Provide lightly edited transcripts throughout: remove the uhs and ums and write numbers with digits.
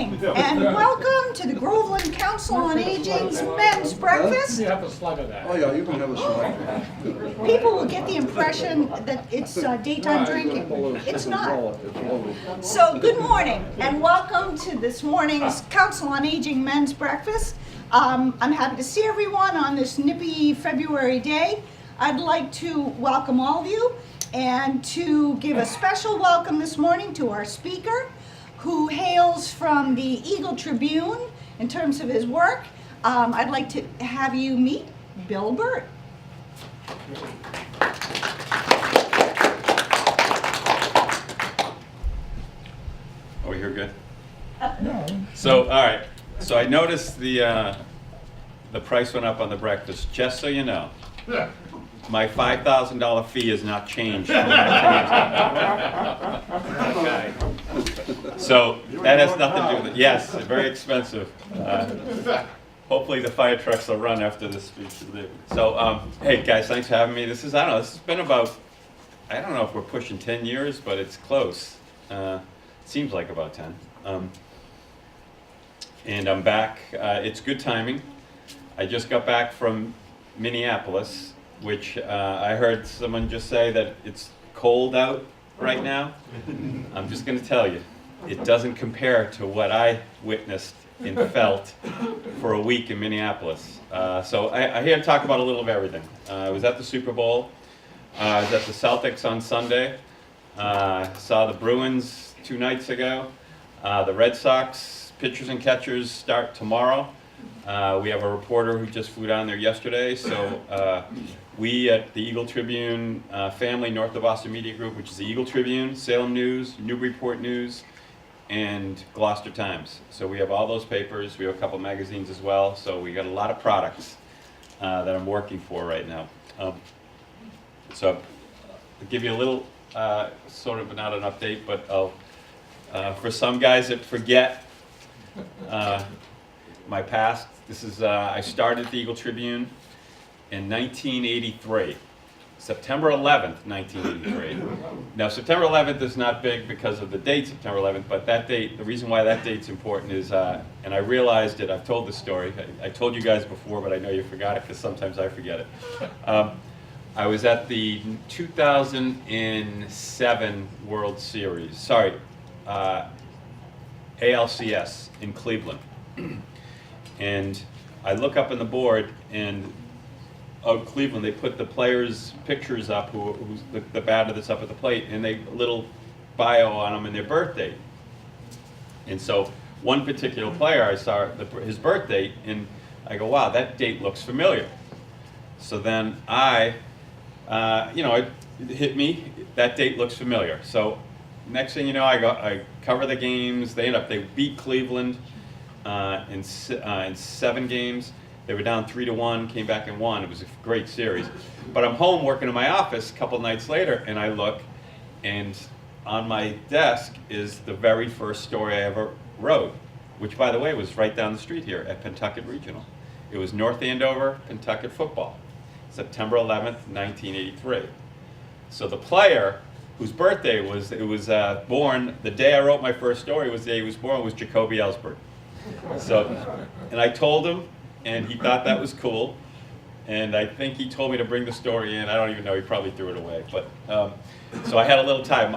morning, and welcome to the Groveland Council on Aging's Men's Breakfast. You have a slug of that. Oh yeah, you can have a slug. People will get the impression that it's daytime drinking. It's not. So, good morning, and welcome to this morning's Council on Aging Men's Breakfast. I'm happy to see everyone on this nippy February day. I'd like to welcome all of you and to give a special welcome this morning to our speaker, who hails from the Eagle Tribune in terms of his work. I'd like to have you meet BillBurt. Oh, you're good? No. So, all right. So I noticed the price went up on the breakfast. Just so you know, my $5,000 fee has not changed. Okay. So that has nothing to do with it. Yes, very expensive. Hopefully the fire trucks will run after this speech. So, hey guys, thanks for having me. This has been about, I don't know if we're pushing 10 years, but it's close. Seems like about 10. And I'm back. It's good timing. I just got back from Minneapolis, which I heard someone just say that it's cold out right now. I'm just going to tell you, it doesn't compare to what I witnessed and felt for a week in Minneapolis. So I here to talk about a little of everything. I was at the Super Bowl. I was at the Celtics on Sunday. Saw the Bruins 2 nights ago. The Red Sox pitchers and catchers start tomorrow. We have a reporter who just flew down there yesterday. So we at the Eagle Tribune family, North of Boston Media Group, which is the Eagle Tribune, Salem News, Newburyport News, and Gloucester Times. So we have all those papers. We have a couple magazines as well. So we got a lot of products that I'm working for right now. So I'll give you a little sort of not an update, but I'll, for some guys that forget my past, this is I started the Eagle Tribune in 1983. September 11th, 1983. Now, September 11th is not big because of the date, September 11th, but that date, the reason why that date's important is, and I realized it, I've told this story, I told you guys before, but I know you forgot it because sometimes I forget it. I was at the 2007 World Series, sorry, ALCS in Cleveland. And I look up on the board, and out of Cleveland, they put the players' pictures up, who's the batter that's up at the plate, and they little bio on them and their birthday. And so one particular player, I saw his birth date, and I go, wow, that date looks familiar. So then it hit me, that date looks familiar. So next thing you know, I cover the games. They beat Cleveland in 7 games. They were down 3-1, came back and won. It was a great series. But I'm home working in my office a couple nights later, and I look, and on my desk is the very first story I ever wrote, which, by the way, was right down the street here at Pentucket Regional. It was North Andover, Pentucket football, September 11th, 1983. So the player whose birthday was born, the day I wrote my first story was the day he was born, was Jacoby Ellsberg. So, and I told him, and he thought that was cool, and I think he told me to bring the story in. I don't even know, he probably threw it away. But so I had a little time.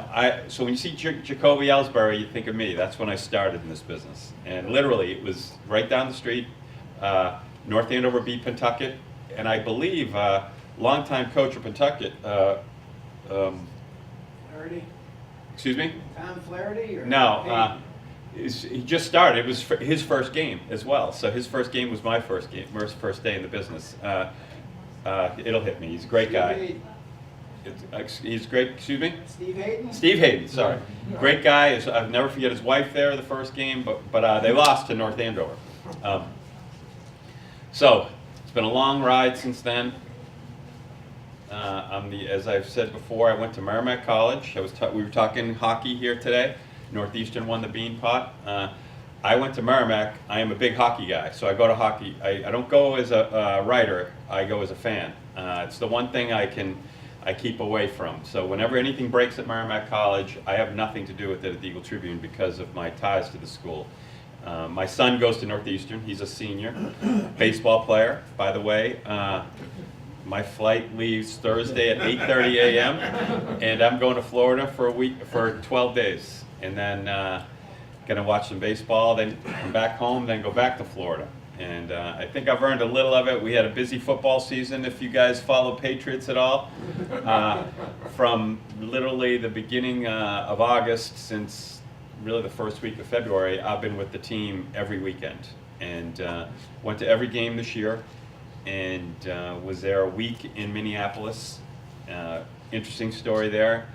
So when you see Jacoby Ellsbury, you think of me. That's when I started in this business. And literally, it was right down the street. North Andover beat Pentucket, and I believe longtime coach of Pentucket. Flaherty? Excuse me? Tom Flaherty? Or No. He just started. It was his first game as well. So his first game was my first game, first day in the business. It'll hit me. He's a great guy. He's great. Excuse me? Steve Hayden? Steve Hayden, sorry. Great guy. I'll never forget his wife there the first game, but they lost to North Andover. So it's been a long ride since then. As I've said before, I went to Merrimack College. We were talking hockey here today. Northeastern won the Bean Pot. I went to Merrimack. I am a big hockey guy, so I go to hockey. I don't go as a writer. I go as a fan. It's the one thing I keep away from. So whenever anything breaks at Merrimack College, I have nothing to do with it at the Eagle Tribune because of my ties to the school. My son goes to Northeastern. He's a senior, baseball player, by the way. My flight leaves Thursday at 8:30 a.m. and I'm going to Florida for 12 days, and then gonna watch some baseball, then come back home, then go back to Florida. And I think I've earned a little of it. We had a busy football season, if you guys follow Patriots at all. From literally the beginning of August, since really the first week of February, I've been with the team every weekend. And went to every game this year, and was there a week in Minneapolis. Interesting story there.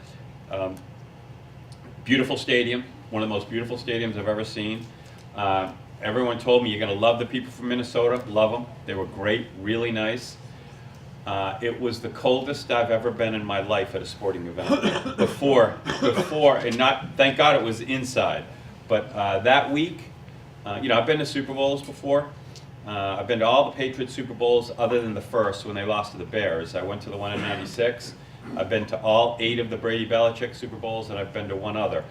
Beautiful stadium, one of the most beautiful stadiums I've ever seen. Everyone told me, you're going to love the people from Minnesota. Love them. They were great, really nice. It was the coldest I've ever been in my life at a sporting event. before, and not, thank God it was inside. But that week, I've been to Super Bowls before. I've been to all the Patriots Super Bowls other than the first when they lost to the Bears. I went to the one in '96. I've been to all 8 of the Brady Belichick Super Bowls, and I've been to one other.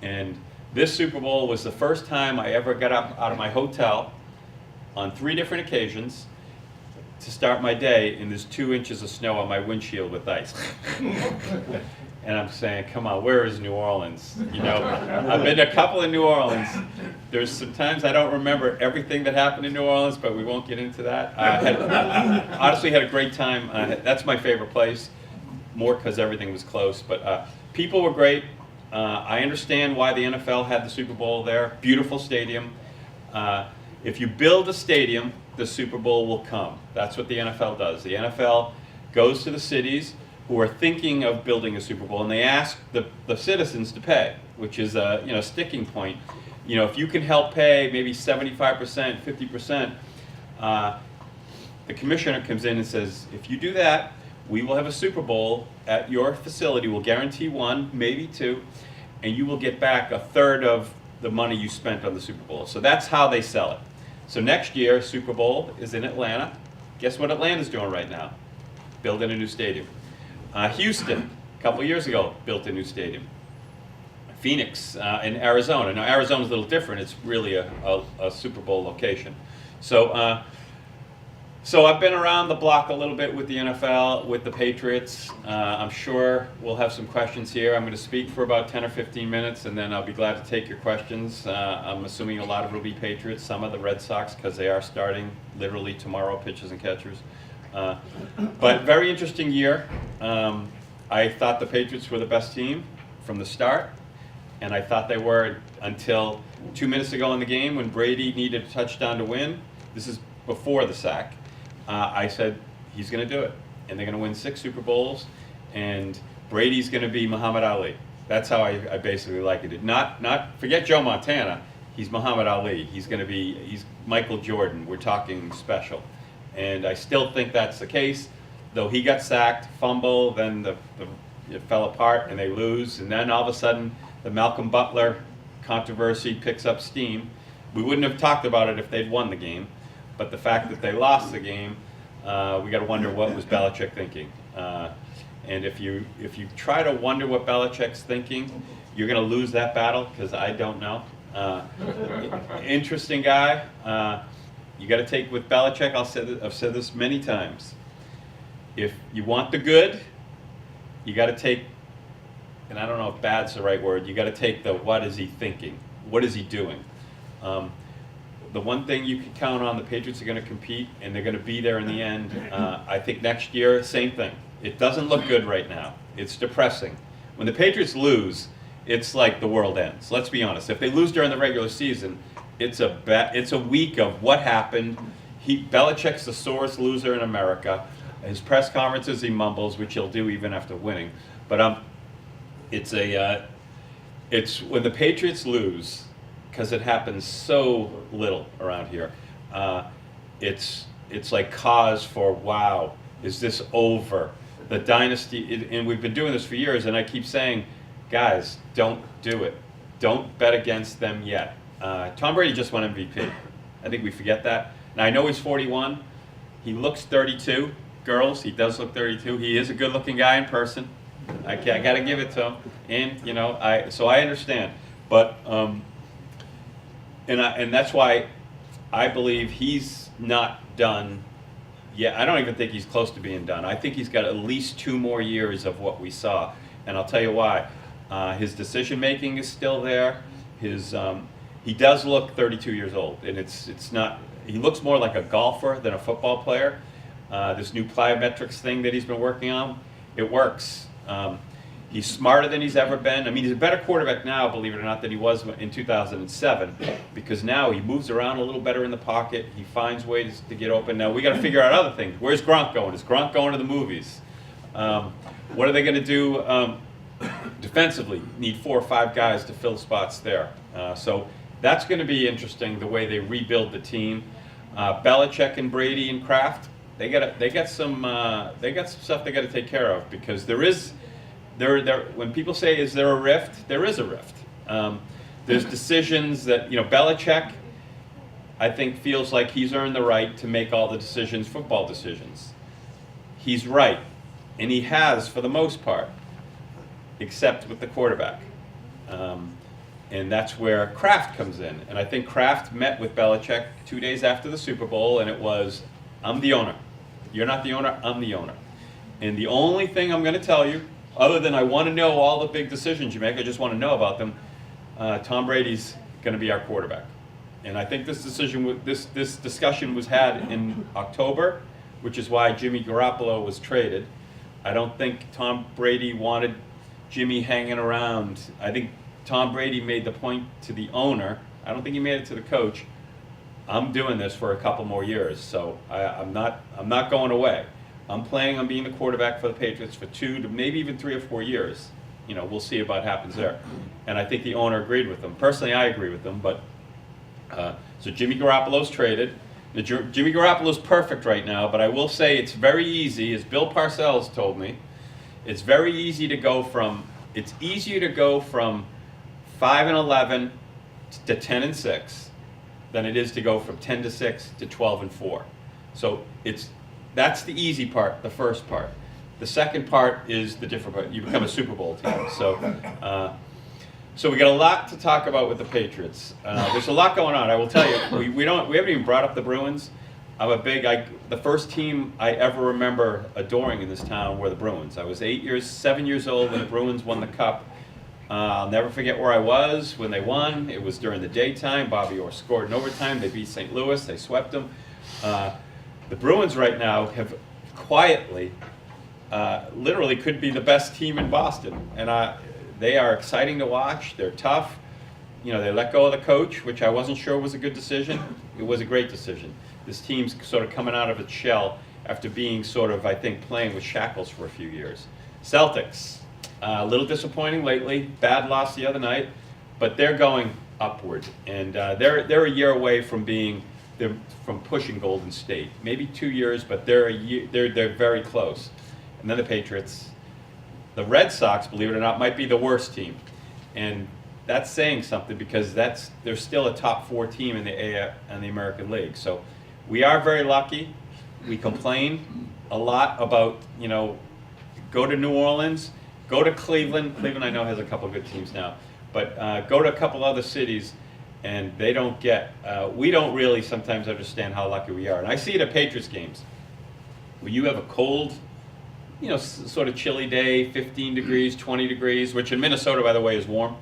And this Super Bowl was the first time I ever got up out of my hotel on 3 different occasions to start my day, and there's 2 inches of snow on my windshield with ice. And I'm saying, come on, where is New Orleans? I've been to a couple in New Orleans. There's sometimes I don't remember everything that happened in New Orleans, but we won't get into that. Honestly had a great time. That's my favorite place, more because everything was close. But people were great. I understand why the NFL had the Super Bowl there. Beautiful stadium. If you build a stadium, the Super Bowl will come. That's what the NFL does. The NFL goes to the cities who are thinking of building a Super Bowl, and they ask the citizens to pay, which is a sticking point. If you can help pay maybe 75%, 50%, the commissioner comes in and says, if you do that, we will have a Super Bowl at your facility. We'll guarantee 1, maybe 2, and you will get back 1/3 of the money you spent on the Super Bowl. So that's how they sell it. So next year, Super Bowl is in Atlanta. Guess what Atlanta's doing right now? Building a new stadium. Houston, a couple years ago, built a new stadium. Phoenix in Arizona. Now Arizona's a little different. It's really a Super Bowl location. So I've been around the block a little bit with the NFL, with the Patriots. I'm sure we'll have some questions here. I'm going to speak for about 10 or 15 minutes, and then I'll be glad to take your questions. I'm assuming a lot of it will be Patriots, some of the Red Sox, because they are starting literally tomorrow, pitchers and catchers. But very interesting year. I thought the Patriots were the best team from the start, and I thought they were until 2 minutes ago in the game when Brady needed a touchdown to win. This is before the sack. I said, he's going to do it, and they're going to win 6 Super Bowls, and Brady's going to be Muhammad Ali. That's how I basically liked it. Forget Joe Montana. He's Muhammad Ali. He's Michael Jordan. We're talking special. And I still think that's the case, though he got sacked, fumble, then it fell apart and they lose, and then all of a sudden the Malcolm Butler controversy picks up steam. We wouldn't have talked about it if they'd won the game, but the fact that they lost the game, we got to wonder what was Belichick thinking. And if you try to wonder what Belichick's thinking, you're going to lose that battle, because I don't know. Interesting guy. You got to take with Belichick. I've said this many times. If you want the good, you got to take, and I don't know if bad's the right word, you got to take the what is he thinking? What is he doing? The one thing you can count on, the Patriots are going to compete, and they're going to be there in the end. I think next year, same thing. It doesn't look good right now. It's depressing. When the Patriots lose, it's like the world ends. Let's be honest. If they lose during the regular season, it's a week of what happened. Belichick's the sorest loser in America. His press conferences, he mumbles, which he'll do even after winning. But it's when the Patriots lose, because it happens so little around here. It's like cause for, wow, is this over? The dynasty, and we've been doing this for years, and I keep saying, guys, don't do it. Don't bet against them yet. Tom Brady just won MVP. I think we forget that. Now, I know he's 41. He looks 32. Girls, he does look 32. He is a good-looking guy in person. I got to give it to him. And, so I understand. But and that's why I believe he's not done yet. I don't even think he's close to being done. I think he's got at least 2 more years of what we saw, and I'll tell you why. His decision making is still there. He does look 32 years old, and it's not. He looks more like a golfer than a football player. This new plyometrics thing that he's been working on, it works. He's smarter than he's ever been. I mean, he's a better quarterback now, believe it or not, than he was in 2007, because now he moves around a little better in the pocket. He finds ways to get open. Now we got to figure out other things. Where's Gronk going? Is Gronk going to the movies? What are they going to do defensively? Need 4 or 5 guys to fill spots there. So that's going to be interesting, the way they rebuild the team. Belichick and Brady and Kraft, they got some stuff they got to take care of, because when people say, is there a rift? There is a rift. There's decisions that, Belichick, I think, feels like he's earned the right to make all the decisions, football decisions. He's right, and he has for the most part, except with the quarterback. And that's where Kraft comes in. And I think Kraft met with Belichick 2 days after the Super Bowl, and it was, I'm the owner. You're not the owner, I'm the owner. And the only thing I'm going to tell you, other than I want to know all the big decisions you make, I just want to know about them, Tom Brady's going to be our quarterback. And I think this discussion was had in October, which is why Jimmy Garoppolo was traded. I don't think Tom Brady wanted Jimmy hanging around. I think Tom Brady made the point to the owner. I don't think he made it to the coach. I'm doing this for a couple more years, so I'm not going away. I'm planning on being the quarterback for the Patriots for 2 to maybe even 3 or 4 years. We'll see what happens there. And I think the owner agreed with them. Personally, I agree with them. But so Jimmy Garoppolo's traded. Jimmy Garoppolo's perfect right now, but I will say it's very easy, as Bill Parcells told me, it's very easy to go from. It's easier to go from 5-11 to 10-6 than it is to go from 10-6 to 12-4. So that's the easy part, the first part. The second part is the different part. You become a Super Bowl team. So we got a lot to talk about with the Patriots. There's a lot going on. I will tell you, we haven't even brought up the Bruins. The first team I ever remember adoring in this town were the Bruins. I was 7 years old when the Bruins won the Cup. I'll never forget where I was when they won. It was during the daytime. Bobby Orr scored in overtime. They beat St. Louis. They swept them. The Bruins right now have quietly, literally could be the best team in Boston. And they are exciting to watch. They're tough. They let go of the coach, which I wasn't sure was a good decision. It was a great decision. This team's sort of coming out of its shell after being sort of, I think, playing with shackles for a few years. Celtics, a little disappointing lately. Bad loss the other night, but they're going upward, and they're a year away from pushing Golden State. Maybe 2 years, but they're very close. And then the Patriots. The Red Sox, believe it or not, might be the worst team, and that's saying something, because they're still a top 4 team in the American League. So we are very lucky. We complain a lot about, go to New Orleans, go to Cleveland. Cleveland, I know, has a couple good teams now, but go to a couple other cities, and they don't get. We don't really sometimes understand how lucky we are. And I see it at Patriots games, where you have a cold, sort of chilly day, 15 degrees, 20 degrees, which in Minnesota, by the way, is warm.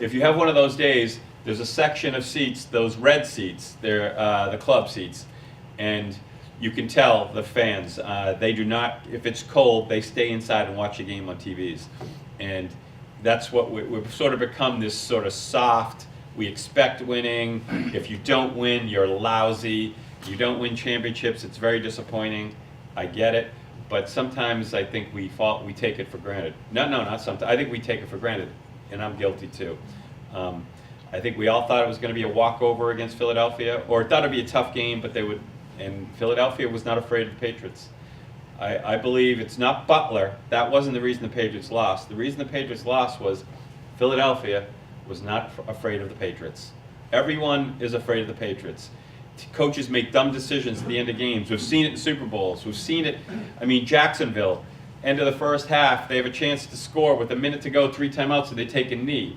If you have one of those days, there's a section of seats, those red seats, they're the club seats, and you can tell the fans, they do not, if it's cold, they stay inside and watch the game on TVs. And that's what we've sort of become, this sort of soft, we expect winning. If you don't win, you're lousy. You don't win championships, it's very disappointing. I get it. But sometimes I think we take it for granted. No, not sometimes. I think we take it for granted, and I'm guilty too. I think we all thought it was going to be a walkover against Philadelphia, or thought it'd be a tough game, but and Philadelphia was not afraid of the Patriots. I believe it's not Butler. That wasn't the reason the Patriots lost. The reason the Patriots lost was Philadelphia was not afraid of the Patriots. Everyone is afraid of the Patriots. Coaches make dumb decisions at the end of games. We've seen it in Super Bowls. We've seen it, Jacksonville, end of the first half, they have a chance to score with a minute to go, 3 timeouts, and they take a knee.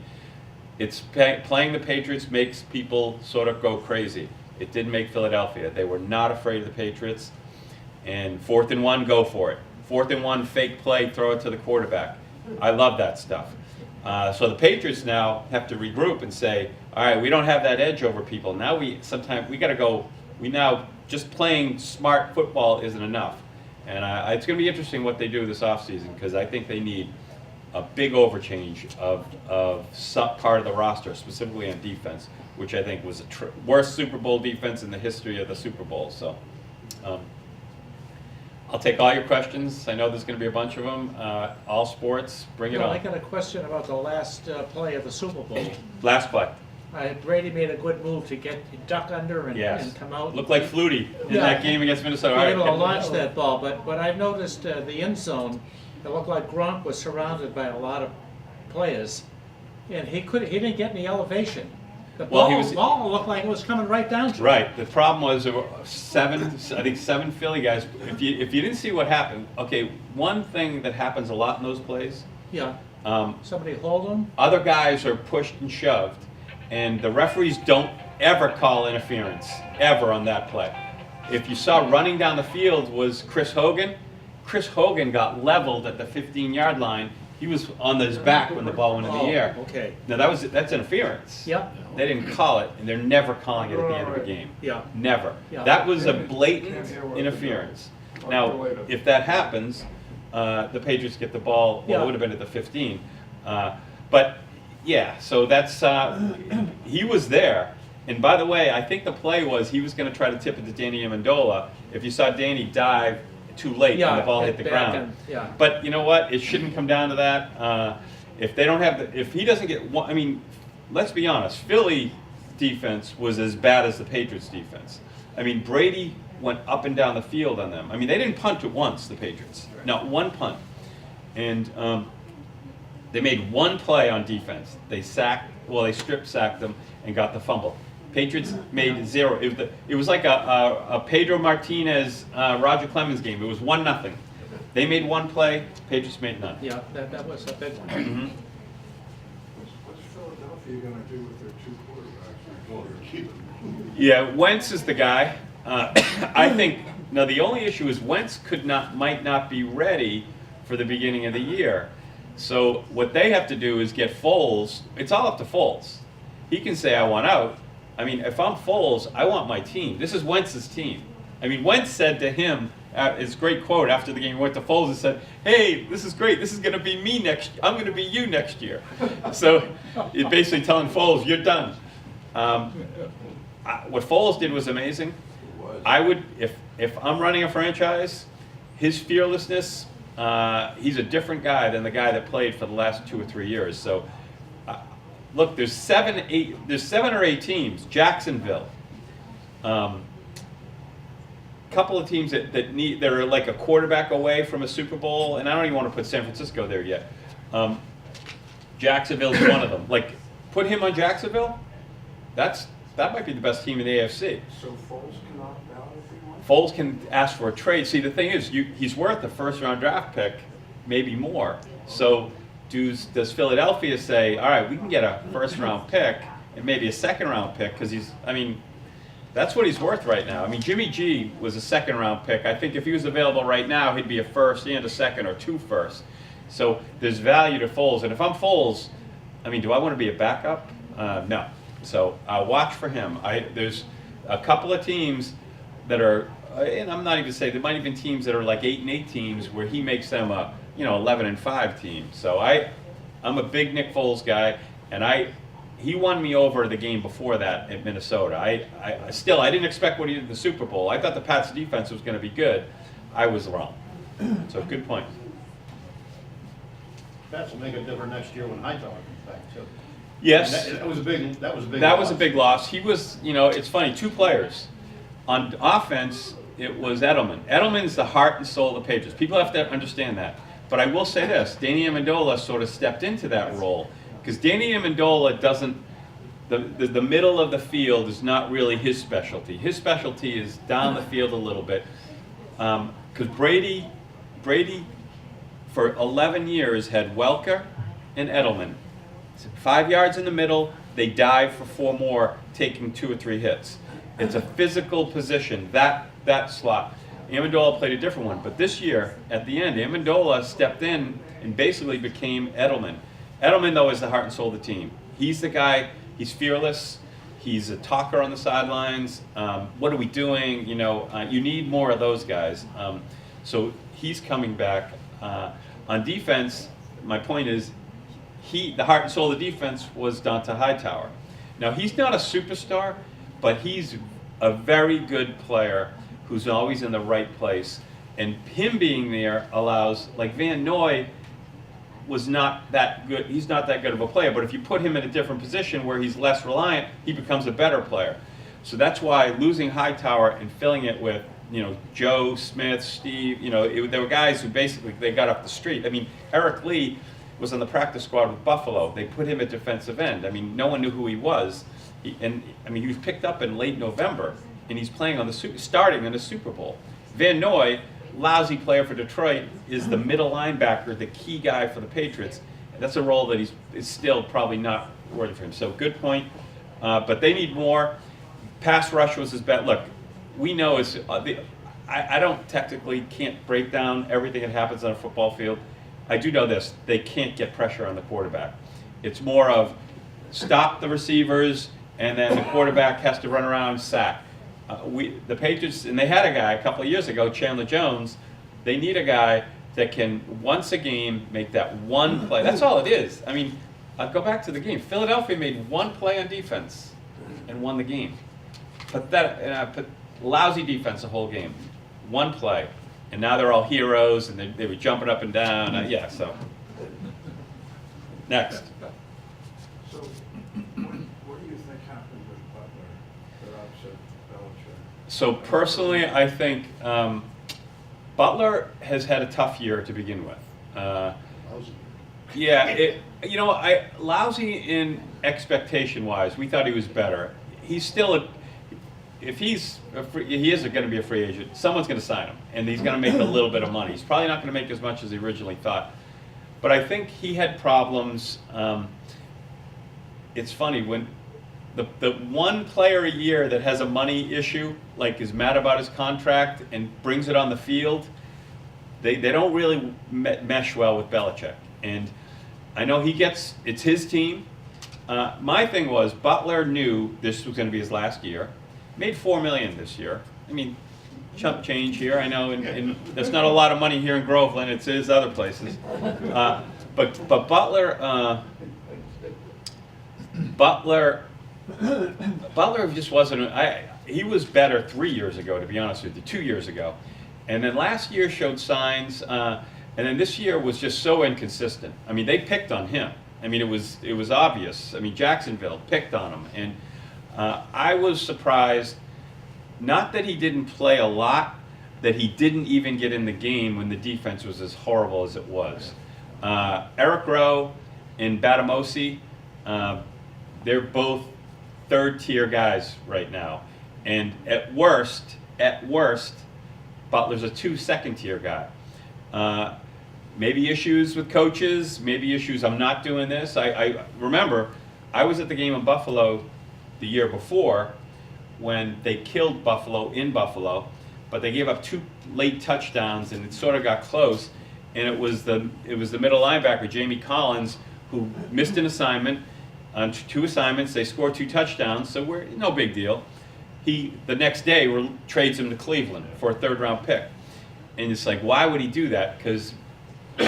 Playing the Patriots makes people sort of go crazy. It didn't make Philadelphia. They were not afraid of the Patriots. And 4th and 1, go for it. 4th and 1, fake play, throw it to the quarterback. I love that stuff. So the Patriots now have to regroup and say, all right, we don't have that edge over people. Now we got to go. We now just playing smart football isn't enough. And it's going to be interesting what they do this offseason, because I think they need a big overchange of some part of the roster, specifically on defense, which I think was the worst Super Bowl defense in the history of the Super Bowl. So I'll take all your questions. I know there's going to be a bunch of them. All sports, bring it on. I got a question about the last play of the Super Bowl. Last play. Brady made a good move to duck under and come out. Looked like Flutie in Yeah. that game against Minnesota. Be All able to right. launch that ball, but I've noticed the end zone, it looked like Gronk was surrounded by a lot of players, and he didn't get any elevation. The Well, ball looked like it was coming right down to him. Right. The problem was there were seven Philly guys. If you didn't see what happened, okay, one thing that happens a lot in those plays, Yeah. Somebody hold him. other guys are pushed and shoved, and the referees don't ever call interference, ever on that play. If you saw running down the field was Chris Hogan got leveled at the 15-yard line. He was on his back when the ball went in the air. Okay. Now that's interference. Yep. They didn't call it, and they're never calling it at the end of the game. Yeah. Never. Yeah. That was a blatant interference. Now, if that happens, the Patriots get the ball. Well, Yeah. it would have been at the 15. But yeah, so that's he was there. And by the way, I think the play was he was going to try to tip it to Danny Amendola. If you saw Danny dive too late when the ball hit the ground. Yeah. But you know what? It shouldn't come down to that. If they don't have if he doesn't get one, I mean, let's be honest. Philly defense was as bad as the Patriots defense. I mean, Brady went up and down the field on them. I mean, they didn't punt it once, the Patriots. Not one punt. And they made one play on defense. They strip sacked them and got the fumble. Patriots made zero. It was like a Pedro Martinez, Roger Clemens game. It was 1-0. They made one play. Patriots made none. Yeah, that was a big one. Mm-hmm. What's Philadelphia gonna do with their two quarterbacks? Well, they're keeping. Yeah, Wentz is the guy. I think now the only issue is Wentz might not be ready for the beginning of the year. So what they have to do is get Foles. It's all up to Foles. He can say, I want out. I mean, if I'm Foles, I want my team. This is Wentz's team. I mean, Wentz said to him, his great quote after the game, he went to Foles and said, hey, this is great. This is going to be me next year. I'm going to be you next year. So you're basically telling Foles, you're done. What Foles did was amazing. I would, if I'm running a franchise, his fearlessness, he's a different guy than the guy that played for the last 2 or 3 years. So look, there's 7 or 8 teams. Jacksonville, couple of teams that are like a quarterback away from a Super Bowl, and I don't even want to put San Francisco there yet. Jacksonville's one of them. Like, put him on Jacksonville. That might be the best team in the AFC. So Foles can opt out if he wants? Foles can ask for a trade. See, the thing is, he's worth a first-round draft pick, maybe more. So does Philadelphia say, all right, we can get a first-round pick and maybe a second-round pick, because that's what he's worth right now. I mean, Jimmy G was a second-round pick. I think if he was available right now, he'd be a first and a second or 2 firsts. So there's value to Foles. And if I'm Foles, I mean, do I want to be a backup? No. So watch for him. There's a couple of teams that are, and I'm not even saying, there might even teams that are like 8-8 teams where he makes them a 11-5 team. So I'm a big Nick Foles guy, and he won me over the game before that at Minnesota. I didn't expect what he did in the Super Bowl. I thought the Pats defense was going to be good. I was wrong. So good point. Pats will make it different next year when Hightower comes back too. Yes. That was a big. That was a big loss. He was, it's funny, 2 players. On offense, it was Edelman. Edelman's the heart and soul of the Patriots. People have to understand that. But I will say this, Danny Amendola sort of stepped into that role. Because Danny Amendola doesn't, the middle of the field is not really his specialty. His specialty is down the field a little bit. Because Brady, for 11 years, had Welker and Edelman. 5 yards in the middle, they dive for 4 more, taking 2 or 3 hits. It's a physical position, that slot. Amendola played a different one, but this year, at the end, Amendola stepped in and basically became Edelman. Edelman, though, is the heart and soul of the team. He's the guy, he's fearless, he's a talker on the sidelines. What are we doing? You know, you need more of those guys. So he's coming back. On defense, my point is, the heart and soul of the defense was Donta Hightower. Now, he's not a superstar, but he's a very good player who's always in the right place. And him being there allows, like Van Noy was not that good, he's not that good of a player, but if you put him in a different position where he's less reliant, he becomes a better player. So that's why losing Hightower and filling it with, you know, Joe, Smith, Steve, you know, there were guys who basically, they got off the street. I mean, Eric Lee was on the practice squad with Buffalo. They put him at defensive end. I mean, no one knew who he was. He was picked up in late November, and he's playing on starting in the Super Bowl. Van Noy, lousy player for Detroit, is the middle linebacker, the key guy for the Patriots. And that's a role that is still probably not worthy for him. So good point. But they need more. Pass rush was his bet. Look, we know I don't can't break down everything that happens on a football field. I do know this, they can't get pressure on the quarterback. It's more of stop the receivers, and then the quarterback has to run around and sack. The Patriots, and they had a guy a couple of years ago, Chandler Jones. They need a guy that can, once a game, make that one play. That's all it is. I mean, I'll go back to the game. Philadelphia made one play on defense and won the game. Lousy defense the whole game. One play. And now they're all heroes, and they were jumping up and down. So. Next. So, what do you think happened with Butler that upset Belichick? So personally, I think Butler has had a tough year to begin with. Yeah, lousy in expectation-wise. We thought he was better. He's still he is going to be a free agent. Someone's going to sign him, and he's going to make a little bit of money. He's probably not going to make as much as he originally thought. But I think he had problems. It's funny, when the one player a year that has a money issue, like is mad about his contract and brings it on the field, they don't really mesh well with Belichick. And I know it's his team. My thing was, Butler knew this was going to be his last year. Made $4 million this year. I mean, chump change here, I know, and that's not a lot of money here in Groveland. It is other places. But Butler just wasn't. He was better 3 years ago, to be honest with you, 2 years ago, and then last year showed signs, and then this year was just so inconsistent. I mean, they picked on him. I mean, it was obvious. I mean, Jacksonville picked on him, and I was surprised, not that he didn't play a lot, that he didn't even get in the game when the defense was as horrible as it was. Eric Rowe and Batamosi, they're both third-tier guys right now. And at worst, Butler's a 2 second-tier guy. Maybe issues with coaches, maybe issues, I'm not doing this. I remember, I was at the game in Buffalo the year before when they killed Buffalo in Buffalo, but they gave up 2 late touchdowns, and it sort of got close. And it was the middle linebacker, Jamie Collins, who missed an assignment. On 2 assignments, they scored 2 touchdowns, so we're no big deal. The next day trades him to Cleveland for a 3rd-round pick. And it's like, why would he do that? Because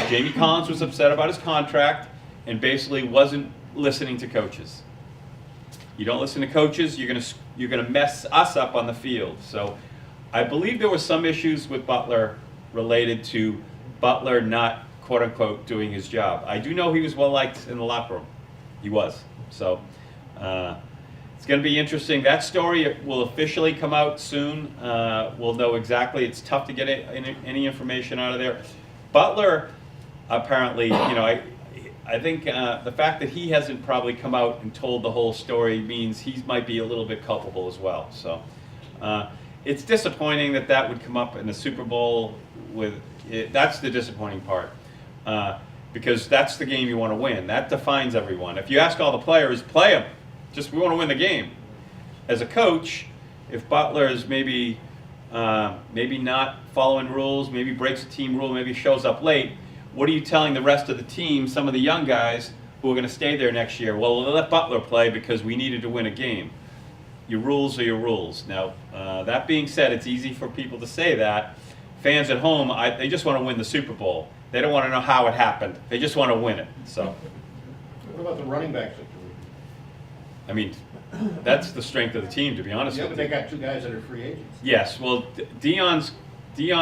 Jamie Collins was upset about his contract and basically wasn't listening to coaches. You don't listen to coaches, you're gonna mess us up on the field. So I believe there were some issues with Butler related to Butler not, quote unquote, doing his job. I do know he was well liked in the locker room. He was. So it's going to be interesting. That story will officially come out soon. We'll know exactly. It's tough to get any information out of there. Butler, apparently, I think the fact that he hasn't probably come out and told the whole story means he might be a little bit culpable as well. So it's disappointing that would come up in the Super Bowl. That's the disappointing part. because that's the game you want to win. That defines everyone. If you ask all the players, play them. Just we want to win the game. As a coach, if Butler is maybe not following rules, maybe breaks a team rule, maybe shows up late, what are you telling the rest of the team, some of the young guys who are going to stay there next year? Well, we'll let Butler play because we needed to win a game. Your rules are your rules. Now, that being said, it's easy for people to say that. Fans at home, they just want to win the Super Bowl. They don't want to know how it happened. They just want to win it. So, What about the running back situation? I mean, that's the strength of the team, to be honest Yeah, with but you. they got 2 guys that are free agents. Yes, well, Dion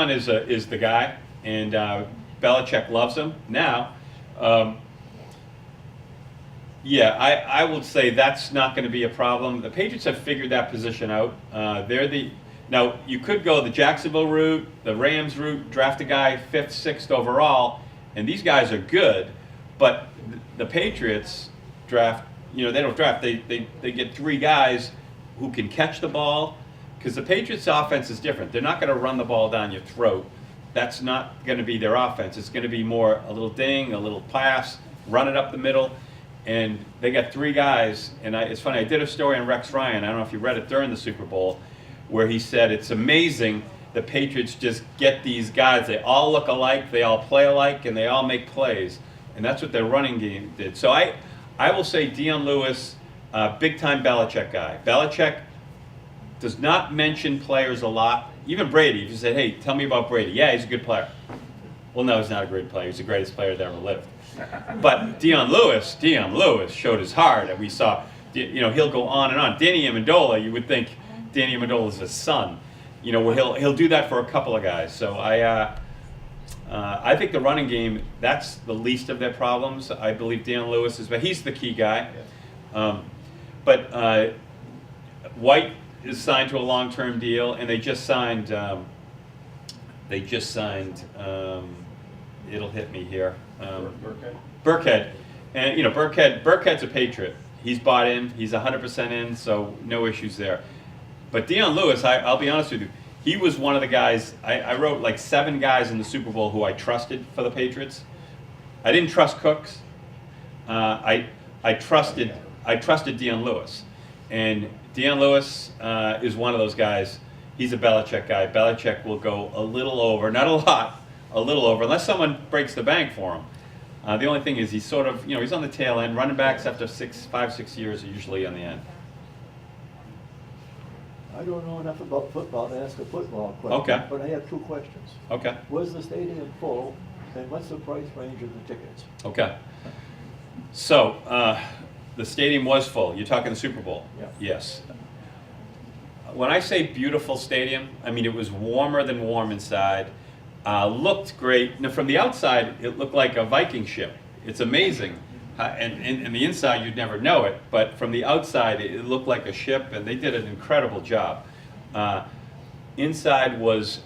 is the guy, and Belichick loves him. Now, yeah, I would say that's not going to be a problem. The Patriots have figured that position out. Now you could go the Jacksonville route, the Rams route, draft a guy 5th, 6th overall, and these guys are good, but the Patriots draft. They don't draft. They get 3 guys who can catch the ball, because the Patriots' offense is different. They're not going to run the ball down your throat. That's not going to be their offense. It's going to be more a little ding, a little pass, run it up the middle, and they got 3 guys. And it's funny. I did a story on Rex Ryan. I don't know if you read it during the Super Bowl, where he said it's amazing the Patriots just get these guys. They all look alike, they all play alike, and they all make plays. And that's what their running game did. So I will say Dion Lewis, big-time Belichick guy. Belichick does not mention players a lot. Even Brady, if you said, hey, tell me about Brady. Yeah, he's a good player. Well, no, he's not a great player. He's the greatest player that ever lived. But Dion Lewis showed his heart, and we saw, he'll go on and on. Danny Amendola, you would think Danny Amendola is his son. Where he'll do that for a couple of guys. So I think the running game, that's the least of their problems. I believe Dion Lewis but he's the key guy. But White is signed to a long-term deal, and they just signed. It'll hit me here. Burkhead, and Burkhead's a Patriot. He's bought in. He's 100% in, so no issues there. But Dion Lewis, I'll be honest with you, he was one of the guys. I wrote like 7 guys in the Super Bowl who I trusted for the Patriots. I didn't trust Cooks. I trusted Dion Lewis, and Dion Lewis is one of those guys. He's a Belichick guy. Belichick will go a little over, not a lot, a little over, unless someone breaks the bank for him. The only thing is he's sort of, he's on the tail end. Running backs after 5, 6 years are usually on the end. I don't know enough about football to ask a football question. Okay. But I have 2 questions. Okay. Was the stadium full, and what's the price range of the tickets? Okay. So, the stadium was full. You're talking the Super Bowl? Yeah. Yes. When I say beautiful stadium, I mean it was warmer than warm inside. Looked great. Now, from the outside, it looked like a Viking ship. It's amazing. And the inside, you'd never know it. But from the outside, it looked like a ship, and they did an incredible job. Inside was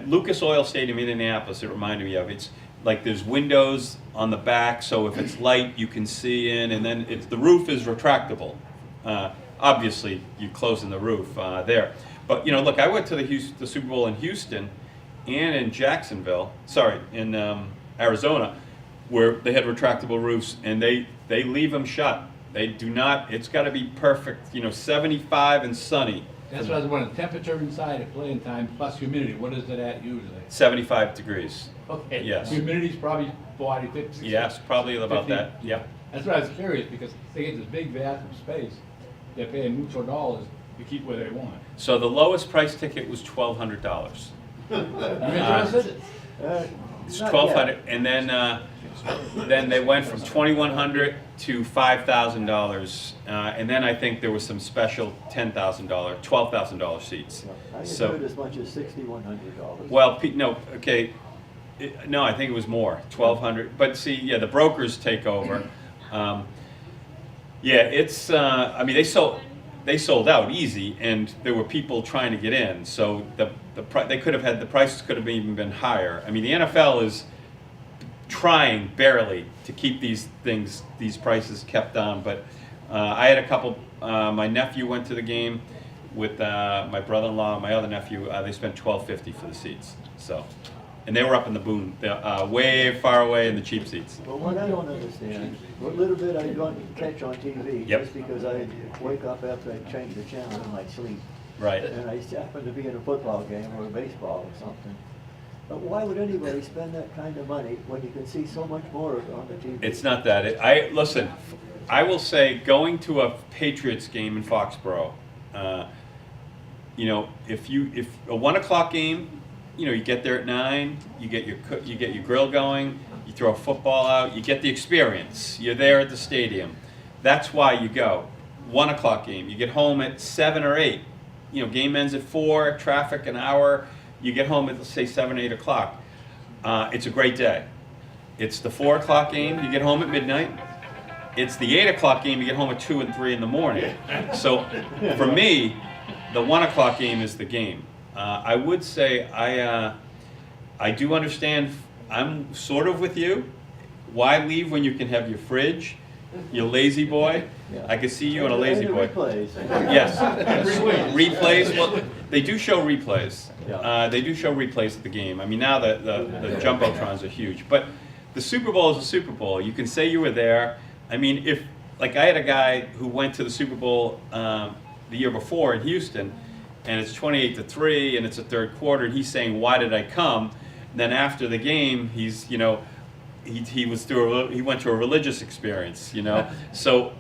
Lucas Oil Stadium in Indianapolis, it reminded me of. It's like there's windows on the back, so if it's light, you can see in, and then the roof is retractable. Obviously, you closing the roof there. But, look, I went to the Super Bowl in Houston and in in Arizona, where they had retractable roofs, and they leave them shut. They do not, it's got to be perfect, 75 and sunny. That's what I was wondering, temperature inside at playing time plus humidity, what is it at usually? 75 degrees. Okay. Yes. Humidity's probably 40, 50, 60. Yes, probably about 50. that, yeah. That's why I was curious, because they get this big vast of space, they're paying mucho dollars to keep where they want. So the lowest price ticket was $1,200. You interested? It's Not $1,200, yet. and then they went from $2,100 to $5,000, and then I think there was some special $12,000 seats. I had So, heard as much as $6,100. well, no, okay, no, I think it was more, 1,200. But see, yeah, the brokers take over. Yeah, it's. I mean, they sold out easy, and there were people trying to get in. So the prices could have even been higher. I mean, the NFL is trying barely to keep these prices kept down. But I had a couple. My nephew went to the game with my brother-in-law, my other nephew. They spent $1,250 for the seats. So and they were up in the boom, way far away in the cheap seats. But what I don't understand, what little bit I don't catch on TV, Yep. just because I wake up after I change the channel in my sleep, Right. and I happen to be in a football game or a baseball or something. But why would anybody spend that kind of money when you can see so much more of it on the TV? It's not that. Listen, I will say going to a Patriots game in Foxborough, if a 1 o'clock game, you get there at 9, you get your grill going, you throw a football out, you get the experience. You're there at the stadium. That's why you go. 1 o'clock game, you get home at 7 or 8. Game ends at 4, traffic an hour. You get home at, let's say, 7, 8 o'clock. It's a great day. It's the 4 o'clock game, you get home at midnight. It's the 8 o'clock game, you get home at 2 and 3 in the morning. So for me, the 1 o'clock game is the game. I would say I do understand, I'm sort of with you. Why leave when you can have your fridge, your lazy boy? Yeah. I could see you on a lazy And the boy. replays. Yes. Replays. Well, they do show replays. Yeah. They do show replays at the game. I mean, now the jumbotrons are huge. But the Super Bowl is a Super Bowl. You can say you were there. I mean, I had a guy who went to the Super Bowl the year before in Houston, and it's 28-3, and it's a third quarter, and he's saying, "Why did I come?" And then after the game, he went to a religious experience, So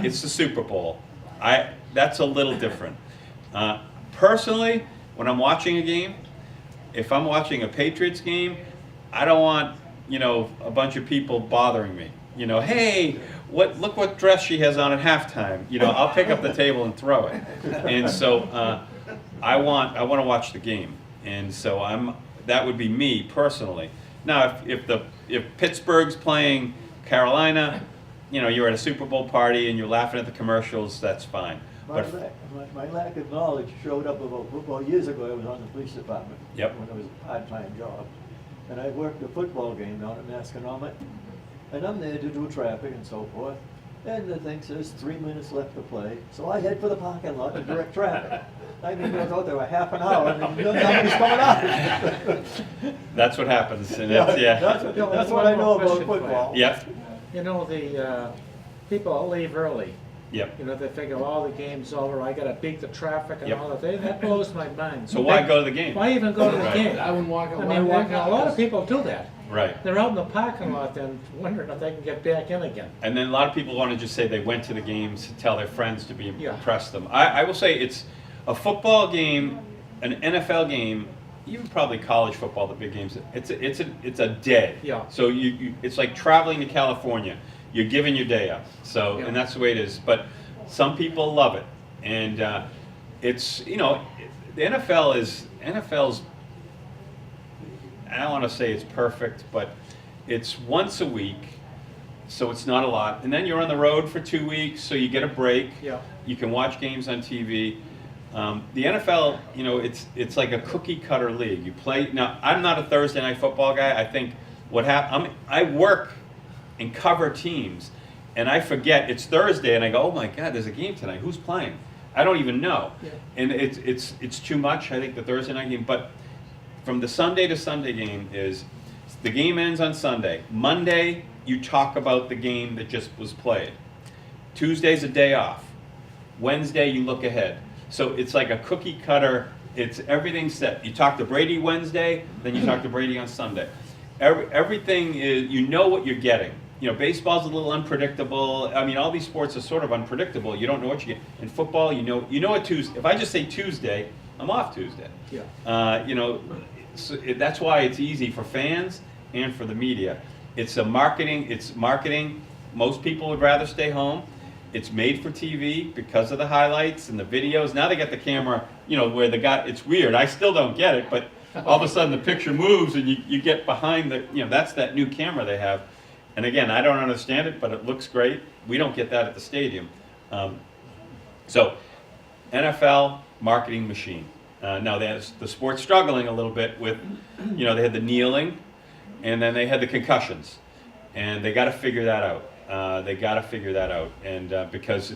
it's the Super Bowl. That's a little different. Personally, when I'm watching a game, if I'm watching a Patriots game, I don't want a bunch of people bothering me. Hey, look what dress she has on at halftime. I'll pick up the table and throw it. And so I want to watch the game. And so that would be me personally. Now, if Pittsburgh's playing Carolina, you're at a Super Bowl party and you're laughing at the commercials, that's fine. My lack of knowledge showed up about football years ago. I was on the police department. Yep. When it was a part-time job. And I worked a football game down at Masconomet. And I'm there to do traffic and so forth. And the thing says 3 minutes left to play. So I head for the parking lot to direct traffic. I mean, I was out there a half an hour and nobody's coming out. That's what happens. And Yeah, yeah. that's what I know about football. Yep. The people leave early. Yep. They figure, the game's over, I gotta beat the traffic and Yep. all that. That blows my mind. So why go to the game? Why even go to the Right. game? I wouldn't walk out. A lot of people do that. Right. They're out in the parking lot then wondering if they can get back in again. And then a lot of people want to just say they went to the games to tell their friends to Yeah. impress them. I will say it's a football game, an NFL game, even probably college football, the big games. It's a day. Yeah. So it's like traveling to California. You're giving your day up. So Yeah. and that's the way it is. But some people love it, and it's the NFL's. I don't want to say it's perfect, but it's once a week, so it's not a lot. And then you're on the road for 2 weeks, so you get a break. Yeah. You can watch games on TV. The NFL, it's like a cookie cutter league. You play. Now, I'm not a Thursday night football guy. I think I work and cover teams, and I forget it's Thursday, and I go, oh my God, there's a game tonight. Who's playing? I don't even know. Yeah. And it's too much. I think the Thursday night game, but from the Sunday to Sunday game is the game ends on Sunday. Monday, you talk about the game that just was played. Tuesday's a day off. Wednesday, you look ahead. So it's like a cookie cutter. It's everything set. You talk to Brady Wednesday, then you talk to Brady on Sunday. Everything is, what you're getting. Baseball's a little unpredictable. I mean, all these sports are sort of unpredictable. You don't know what you get. In football, you know what Tuesday. If I just say Tuesday, I'm off Tuesday. Yeah. So that's why it's easy for fans and for the media. It's marketing. Most people would rather stay home. It's made for TV because of the highlights and the videos. Now they got the camera, where it's weird. I still don't get it, but all of a sudden the picture moves and you get behind that's that new camera they have. And again, I don't understand it, but it looks great. We don't get that at the stadium. So NFL marketing machine. Now the sport's struggling a little bit with, they had the kneeling, and then they had the concussions, and they got to figure that out. And because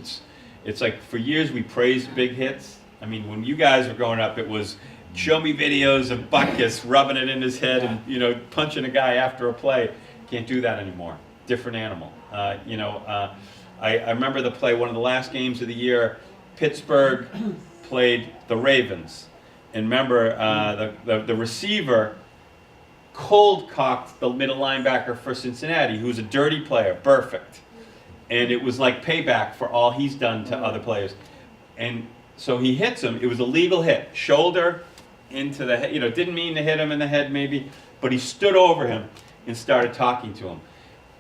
it's like for years we praised big hits. I mean, when you guys were growing up, it was show me videos of Butkus rubbing it in his head and, you know, punching a guy after a play. Can't do that anymore. Different animal. I remember the play, one of the last games of the year, Pittsburgh played the Ravens. And remember, the receiver cold-cocked the middle linebacker for Cincinnati, who's a dirty player, perfect. And it was like payback for all he's done to other players. And so he hits him. It was a legal hit. Shoulder into the head. You know, didn't mean to hit him in the head maybe, but he stood over him and started talking to him.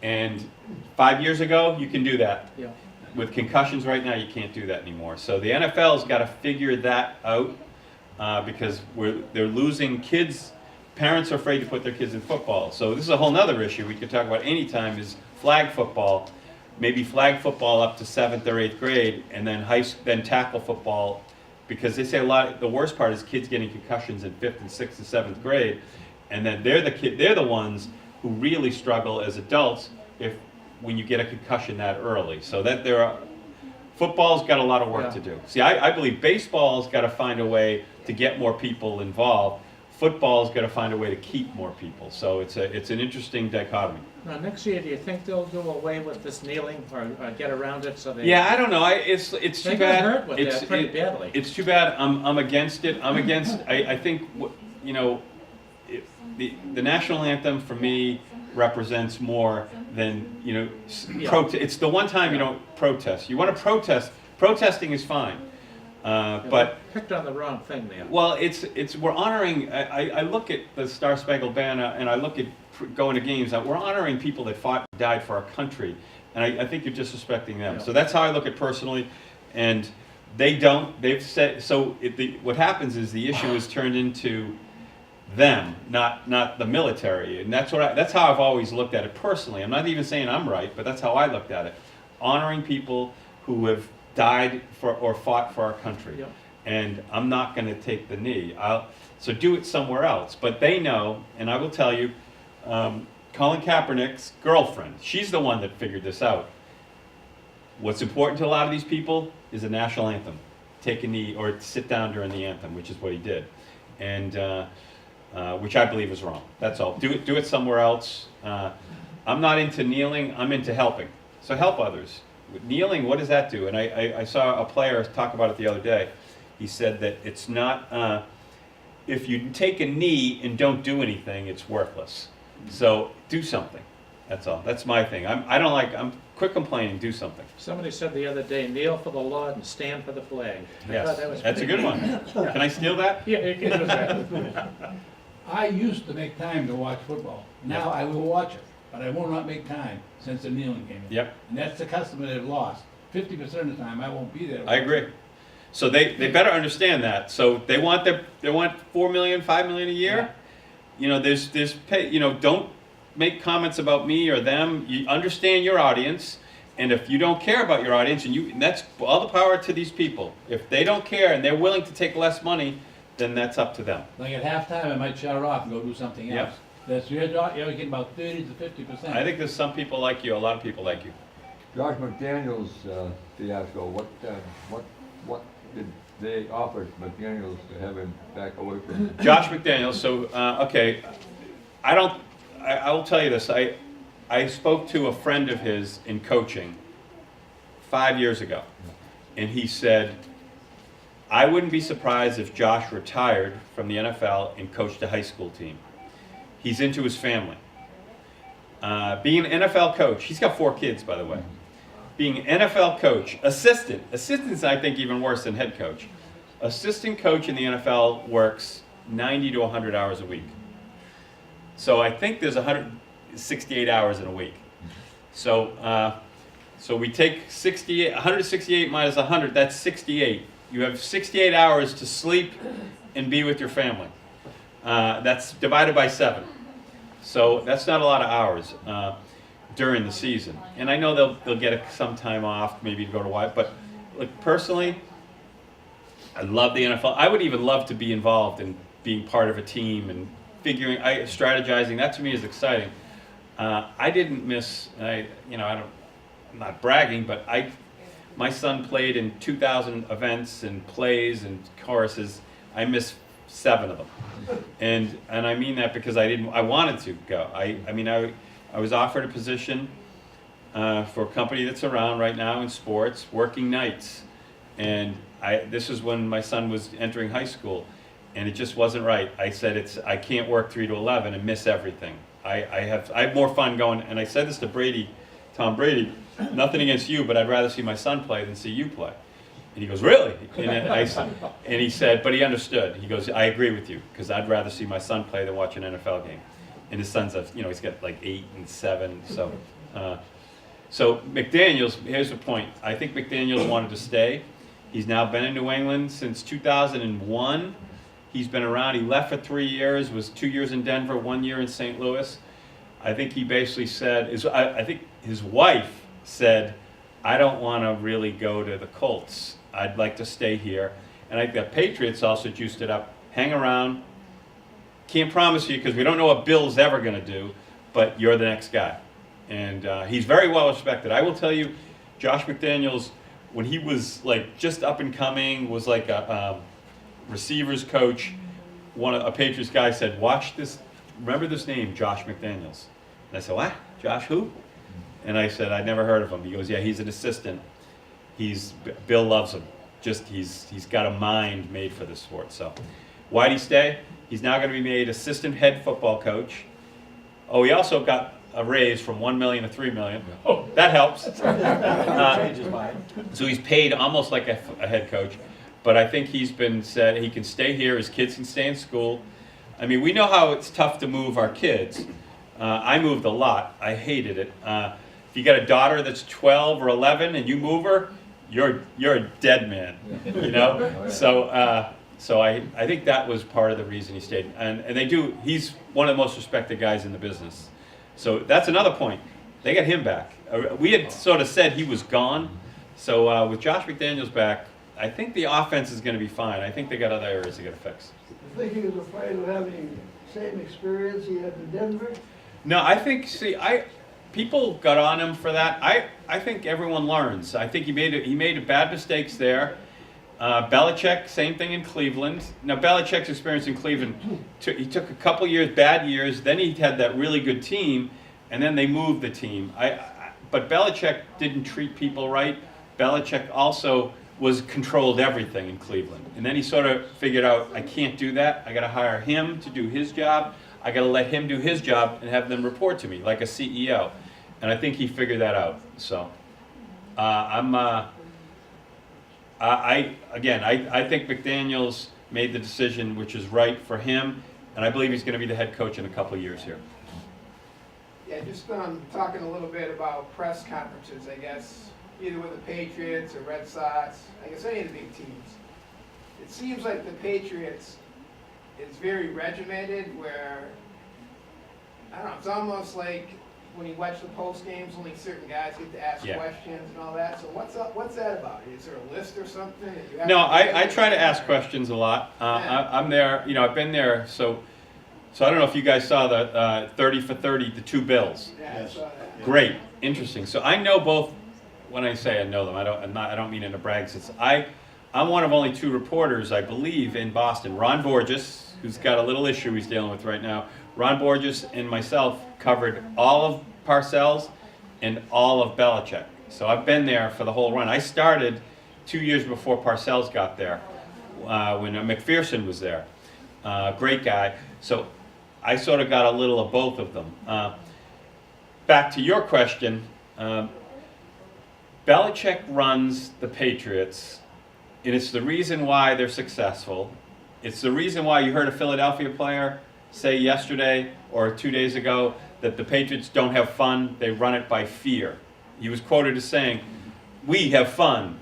And 5 years ago, you can do that. Yeah. With concussions right now, you can't do that anymore. So the NFL's got to figure that out because they're losing kids. Parents are afraid to put their kids in football. So this is a whole other issue we could talk about anytime is flag football. Maybe flag football up to 7th or 8th grade, and then tackle football, because they say the worst part is kids getting concussions in 5th and 6th and 7th grade, and then they're the ones who really struggle as adults when you get a concussion that early. So that football's got a lot of work to do. See, I believe baseball's got to find a way to get more people involved. Football's got to find a way to keep more people. So it's an interesting dichotomy. Now, next year, do you think they'll do away with this kneeling or get around it so they? Yeah, I don't know. It's They too got bad. hurt with that pretty badly. It's too bad. I'm against it. I'm against. I think the national anthem for me represents more than It's the one time you don't protest. You want to protest. Protesting is fine. But picked on the wrong thing there. well, we're honoring. I look at the Star Spangled Banner and I look at going to games. We're honoring people that fought and died for our country, and I think you're disrespecting them. Yeah. So that's how I look at it personally, and they don't. They've said so. What happens is the issue is turned into them, not the military, and that's how I've always looked at it personally. I'm not even saying I'm right, but that's how I looked at it. Honoring people who have died for or fought for our country. Yep. And I'm not going to take the knee. So do it somewhere else. But they know, and I will tell you, Colin Kaepernick's girlfriend, she's the one that figured this out. What's important to a lot of these people is the national anthem. Take a knee or sit down during the anthem, which is what he did. And which I believe is wrong. That's all. Do it somewhere else. I'm not into kneeling. I'm into helping. So help others. Kneeling, what does that do? And I saw a player talk about it the other day. He said that it's not, if you take a knee and don't do anything, it's worthless. So do something. That's all. That's my thing. I'm quit complaining, do something. Somebody said the other day, kneel for the Lord and stand for the flag. I Yes, thought that was that's a pretty good one. Can I steal that? Yeah, you can do that. I used to make time to watch football. Now I will watch it, but I will not make time since the kneeling came in. Yep. And that's the customer they've lost. 50% of the time, I won't be there. I agree. So they better understand that. So they want 4 million, 5 million a year. Yeah. You know, there's pay, don't make comments about me or them. You understand your audience, and if you don't care about your audience, and that's all the power to these people. If they don't care and they're willing to take less money, then that's up to them. Like at halftime, I might shut it off and go do something Yep. else. That's you're getting about 30 to 50%. I think there's some people like you, a lot of people like you. Josh McDaniels fiasco, what did they offer McDaniels to have him back away from? Josh McDaniels. So okay, I will tell you this. I spoke to a friend of his in coaching 5 years ago, and he said, I wouldn't be surprised if Josh retired from the NFL and coached a high school team. He's into his family. Being an NFL coach, he's got 4 kids, by the way. Being an NFL coach, assistant's I think even worse than head coach. Assistant coach in the NFL works 90 to 100 hours a week. So I think there's 168 hours in a week. So we take 168 minus 100, that's 68. You have 68 hours to sleep and be with your family. That's divided by 7. So that's not a lot of hours during the season. And I know they'll get some time off, maybe to go to Hawaii. But look, personally, I love the NFL. I would even love to be involved in being part of a team and strategizing. That to me is exciting. I didn't miss. I'm not bragging, but my son played in 2,000 events and plays and choruses. I missed 7 of them. And I mean that because I wanted to go. I was offered a position for a company that's around right now in sports, working nights. And this is when my son was entering high school, and it just wasn't right. I said, I can't work 3 to 11 and miss everything. I have more fun going, and I said this to Tom Brady, nothing against you, but I'd rather see my son play than see you play. And he goes, really? And he said, but he understood. He goes, I agree with you, because I'd rather see my son play than watch an NFL game. And his son's, he's got like 8 and 7, so. So McDaniels, here's the point. I think McDaniels wanted to stay. He's now been in New England since 2001. He's been around. He left for 3 years, was 2 years in Denver, 1 year in St. Louis. I think he basically said, I think his wife said, I don't want to really go to the Colts. I'd like to stay here. And I think the Patriots also juiced it up. Hang around. Can't promise you, because we don't know what Bill's ever going to do, but you're the next guy. And he's very well respected. I will tell you, Josh McDaniels, when he was like just up and coming, was like a receivers coach. A Patriots guy said, watch this, remember this name, Josh McDaniels. And I said, what? Josh who? And I said, I'd never heard of him. He goes, yeah, he's an assistant. Bill loves him. He's got a mind made for this sport. So why'd he stay? He's now going to be made assistant head football coach. Oh, he also got a raise from $1 million to $3 million. Oh, that helps. Change his mind. So he's paid almost like a head coach. But I think he's been said he can stay here. His kids can stay in school. I mean, we know how it's tough to move our kids. I moved a lot. I hated it. If you got a daughter that's 12 or 11 and you move her, you're a dead man. So I think that was part of the reason he stayed. And he's one of the most respected guys in the business. So that's another point. They got him back. We had sort of said he was gone. So with Josh McDaniels back, I think the offense is going to be fine. I think they got other areas they got to fix. You think he was afraid of having the same experience he had in Denver? No, I think, people got on him for that. I think everyone learns. I think he made bad mistakes there. Belichick, same thing in Cleveland. Now, Belichick's experience in Cleveland, he took a couple years, bad years, then he had that really good team, and then they moved the team. But Belichick didn't treat people right. Belichick also controlled everything in Cleveland. And then he sort of figured out, I can't do that. I got to hire him to do his job. I got to let him do his job and have them report to me like a CEO. And I think he figured that out. So I think McDaniels made the decision which is right for him, and I believe he's going to be the head coach in a couple of years here. Yeah, just talking a little bit about press conferences, I guess, either with the Patriots or Red Sox, I guess any of the big teams. It seems like the Patriots is very regimented where, I don't know, it's almost like when you watch the post games, only certain guys get to ask questions and all that. So what's that about? Is there a list or something that you have? No, I try to ask questions a lot. I'm there, I've been there, so I don't know if you guys saw the 30 for 30, the 2 Bills. Yeah, I saw that. Great, interesting. So I know both. When I say I know them, I don't mean in a brag sense. I'm one of only 2 reporters, I believe, in Boston. Ron Borges, who's got a little issue he's dealing with right now. Ron Borges and myself covered all of Parcells and all of Belichick. So I've been there for the whole run. I started 2 years before Parcells got there, when McPherson was there. Great guy. So I sort of got a little of both of them. Back to your question, Belichick runs the Patriots, and it's the reason why they're successful. It's the reason why you heard a Philadelphia player say yesterday or 2 days ago that the Patriots don't have fun, they run it by fear. He was quoted as saying, we have fun.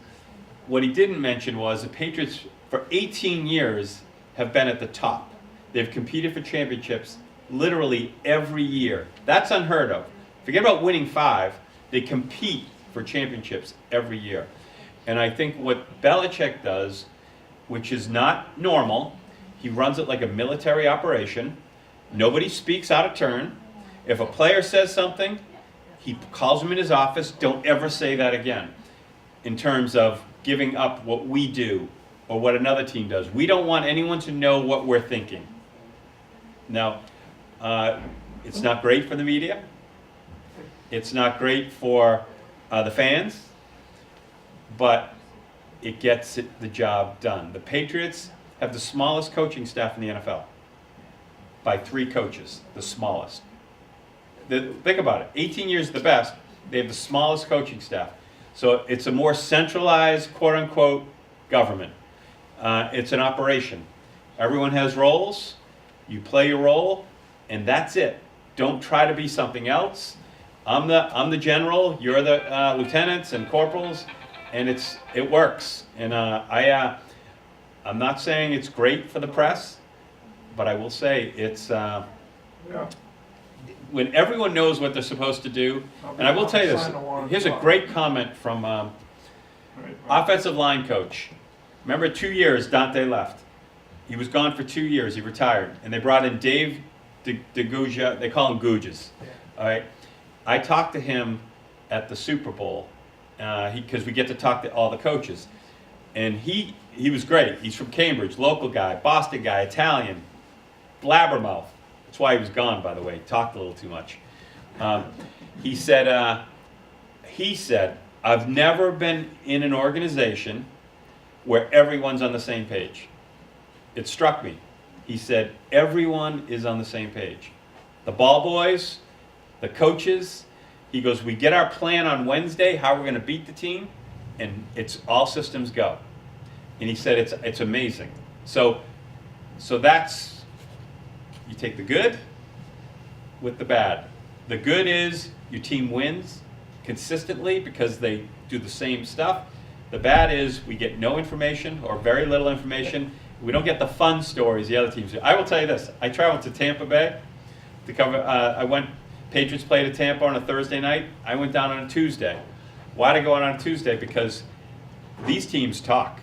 What he didn't mention was the Patriots, for 18 years, have been at the top. They've competed for championships literally every year. That's unheard of. Forget about winning 5, they compete for championships every year. And I think what Belichick does, which is not normal, he runs it like a military operation. Nobody speaks out of turn. If a player says something, he calls him in his office, don't ever say that again, in terms of giving up what we do or what another team does. We don't want anyone to know what we're thinking. Now, it's not great for the media. It's not great for the fans, but it gets the job done. The Patriots have the smallest coaching staff in the NFL by 3 coaches, the smallest. Think about it, 18 years the best, they have the smallest coaching staff. So it's a more centralized, quote unquote, government. It's an operation. Everyone has roles, you play your role, and that's it. Don't try to be something else. I'm the general, you're the lieutenants and corporals, and it works. And I'm not saying it's great for the press, but I will say it's when everyone knows what they're supposed to do. And I will tell you this, here's a great comment from offensive line coach. Remember 2 years Dante left. He was gone for 2 years, he retired. And they brought in Dave DeGuja, they call him Googes. All right. I talked to him at the Super Bowl, because we get to talk to all the coaches. And he was great. He's from Cambridge, local guy, Boston guy, Italian, blabbermouth. That's why he was gone, by the way. He talked a little too much. He said, I've never been in an organization where everyone's on the same page. It struck me. He said, everyone is on the same page. The ball boys, the coaches. He goes, we get our plan on Wednesday, how we're going to beat the team, and it's all systems go. And he said it's amazing. So that's, you take the good with the bad. The good is your team wins consistently because they do the same stuff. The bad is we get no information or very little information. We don't get the fun stories the other teams do. I will tell you this, I traveled to Tampa Bay to cover, Patriots played at Tampa on a Thursday night. I went down on a Tuesday. Why did I go out on a Tuesday? Because these teams talk.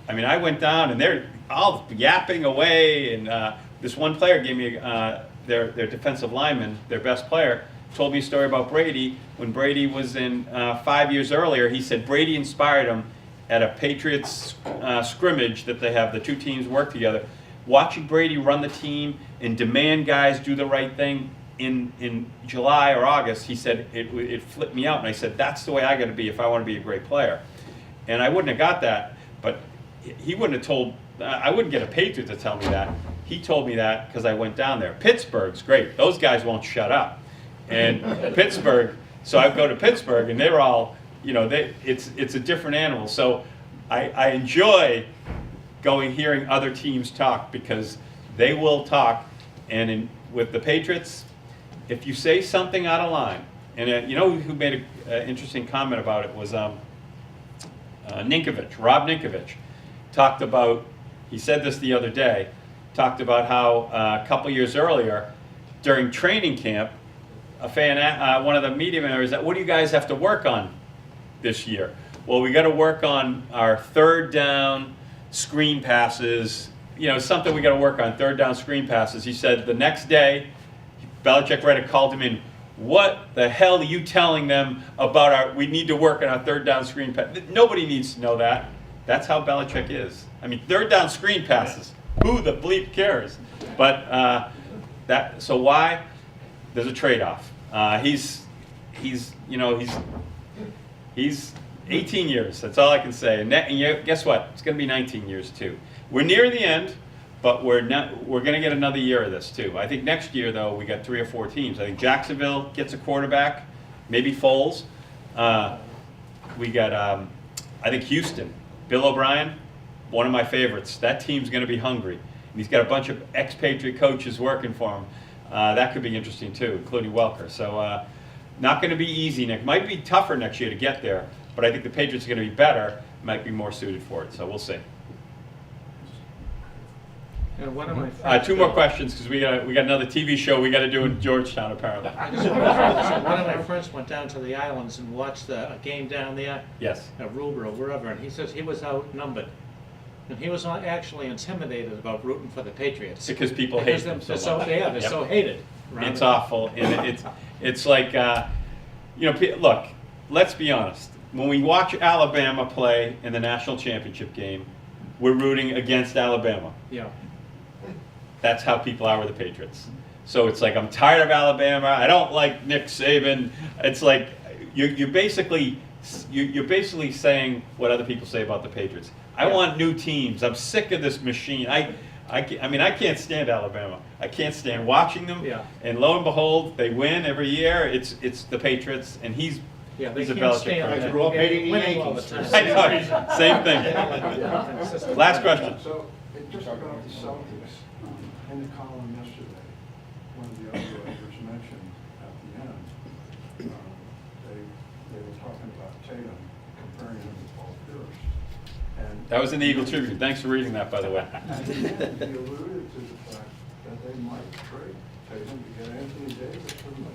I mean, I went down and they're all yapping away, and this one player gave me their defensive lineman, their best player, told me a story about Brady. When Brady was in 5 years earlier, he said Brady inspired him at a Patriots scrimmage that they have, the 2 teams work together. Watching Brady run the team and demand guys do the right thing in July or August, he said it flipped me out, and I said that's the way I got to be if I want to be a great player. And I wouldn't have got that, but he wouldn't have told, I wouldn't get a Patriot to tell me that. He told me that because I went down there. Pittsburgh's great. Those guys won't shut up. And Pittsburgh, so I go to Pittsburgh and they're all, it's a different animal. So I enjoy hearing other teams talk because they will talk. And with the Patriots, if you say something out of line, and who made an interesting comment about it was Ninkovich, Rob Ninkovich, talked about, he said this the other day, talked about how a couple years earlier, during training camp, one of the media members said, what do you guys have to work on this year? Well, we got to work on our third down screen passes, something we got to work on, third down screen passes. He said the next day, Belichick Reddick called him in, what the hell are you telling them about we need to work on our third down screen pass? Nobody needs to know that. That's how Belichick is. I mean, third down screen passes, who the bleep cares? But so why? There's a trade-off. He's 18 years. That's all I can say. And guess what? It's going to be 19 years too. We're near the end, but we're going to get another year of this too. I think next year though we got 3 or 4 teams. I think Jacksonville gets a quarterback, maybe Foles. We got I think Houston, Bill O'Brien, one of my favorites. That team's going to be hungry. And he's got a bunch of expatriate coaches working for him. That could be interesting too, including Welker. So not going to be easy, Nick. Might be tougher next year to get there, but I think the Patriots are going to be better, might be more suited for it. So we'll see. And one of my friends, 2 more questions because we got another TV show we got to do in Georgetown apparently. one of my friends went down to the islands and watched a game down there. Yes. At Ruber or wherever, and he says he was outnumbered. And he was not actually intimidated about rooting for the Patriots. Because people hate them so much. They're so hated. It's awful, and it's like, look, let's be honest. When we watch Alabama play in the national championship game, we're rooting against Alabama. Yeah. That's how people are with the Patriots. So it's like, I'm tired of Alabama, I don't like Nick Saban. It's like, you're basically saying what other people say about the Patriots. I want new teams, I'm sick of this machine. I can't stand Alabama. I can't stand watching them. Yeah. And lo and behold, they win every year. It's the Patriots, and he's Yeah, they he's a can't Belichick stand fan. that. I grew up hating the Winning all the Yankees. time. I know, same thing. Last question. So, just about the Celtics, in the column yesterday, one of the other writers mentioned at the end, they were talking about Tatum, comparing him to Paul Pierce. And That was in the Eagle Tribune. Thanks for reading that, by the way. he alluded to the fact that they might trade Tatum to get Anthony Davis from the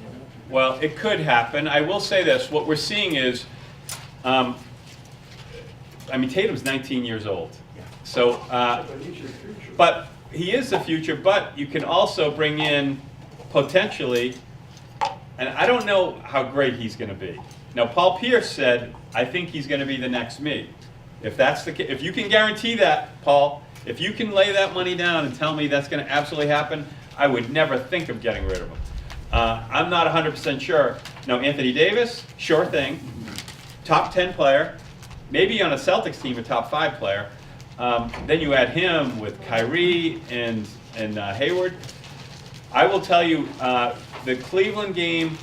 Well, it could happen. I will say this, what we're seeing is, Tatum's 19 years old. So, But he's your future. but he is the future, but you can also bring in potentially, and I don't know how great he's gonna be. Now, Paul Pierce said, I think he's gonna be the next me. If that's the case, if you can guarantee that, Paul, if you can lay that money down and tell me that's gonna absolutely happen, I would never think of getting rid of him. I'm not 100% sure. Now, Anthony Davis, sure thing, top 10 player, maybe on a Celtics team, a top 5 player. Then you add him with Kyrie and Hayward. I will tell you, the Cleveland game,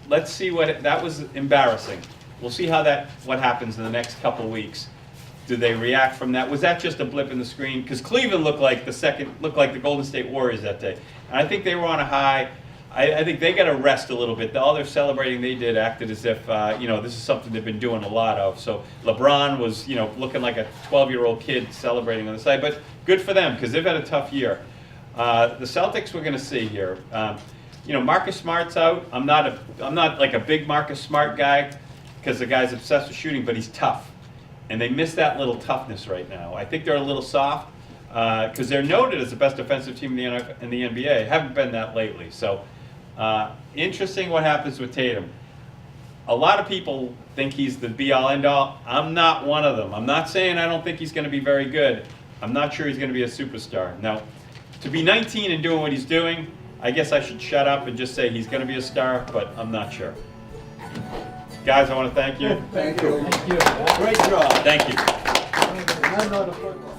let's see that was embarrassing. We'll see what happens in the next couple weeks. Do they react from that? Was that just a blip in the screen? Because Cleveland looked like the Golden State Warriors that day. And I think they were on a high. I think they got to rest a little bit. All their celebrating they did acted as if, this is something they've been doing a lot of. So LeBron was, looking like a 12-year-old kid celebrating on the side. But good for them, because they've had a tough year. The Celtics we're going to see here. Marcus Smart's out. I'm not like a big Marcus Smart guy, because the guy's obsessed with shooting, but he's tough. And they miss that little toughness right now. I think they're a little soft, because they're noted as the best defensive team in the NBA. Haven't been that lately. So interesting what happens with Tatum. A lot of people think he's the be-all, end-all. I'm not one of them. I'm not saying I don't think he's going to be very good. I'm not sure he's going to be a superstar. Now, to be 19 and doing what he's doing, I guess I should shut up and just say he's going to be a star, but I'm not sure. Guys, I want to thank you. Thank you. Great job. Thank you. And I'm not a football.